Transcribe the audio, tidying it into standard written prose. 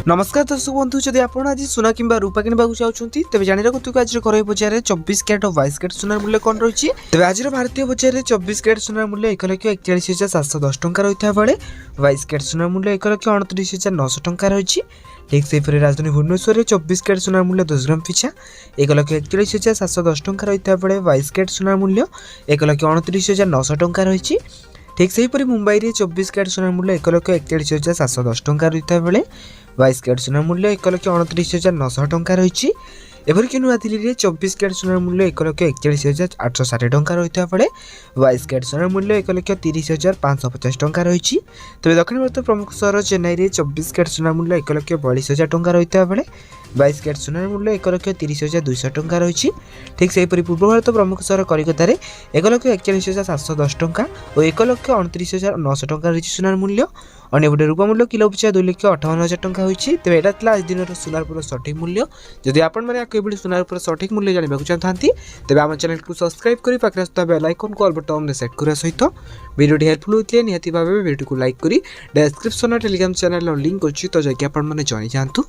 नमस्कार दर्शक बंधु जदि आप आज सुना कि रूपा किणवा चाहते तेज जाणी रखु आज घर बजार में 24 कैरेट और 22 कैरेट सुनार मूल्य कौन रही है। आज भारतीय बजार में 24 कैरेट सुनार मूल्य 1,41,710 टंका रही है बेले 22 कैरेट सुनार मूल्य 1,29,900 टंका रही। ठीक से राजधानी भुवनेश्वर में 24 कैरेट सुनार मूल्य 10 ग्राम पिछा 1,41,710 टंका रही है बेले 22 कैरेट सुनार मूल्य 1,29,900 टंका रही। ठीक से मुंबई में 24 कैरेट सुनार मूल्य 1,41,710 टंका रही है बेले 22 कैरेट सुनार मूल्य 1,29,900 टंका रही। एवरकि नुआदिल्ली में 24 कैरेट सुनार मूल्य 1,41,860 टंका रही है बेले 22 कैरेट सुनार मूल्य 1,30,550 टंका रही। तेज दक्षिण भारत प्रमुख सहर चेन्नई में 24 कैरेट सुनार मूल्य 1,42,000 टंका रही है बेले 22 कैरेट सुनार मूल्य 1,30,200 टंका रही। ठीक से पूर्व भारत प्रमुख सहर कलिकता में 1,41,710 टंका और 1,29,900 टंका रही सुनार मूल्य। अन्यपटे रूपा मूल्य किलो पिछा 2,58,000 टंका होती। तेज यहाँ आज दिन सुनार सठिक मूल्य। जदि आपड़ी सुनार सठिक मूल्य जानवा चाहती तेज आम चैनल को सब्सक्राइब कर पाखे बेल आइकन को ऑल बटन सेट करने सहित वीडियो हेल्पफुल होती है निहाती भाव वीडियो को लाइक करी डिस्क्रिप्शन टेलीग्राम चैनल लिंक अच्छी तो जाकि आपने जानी जातु।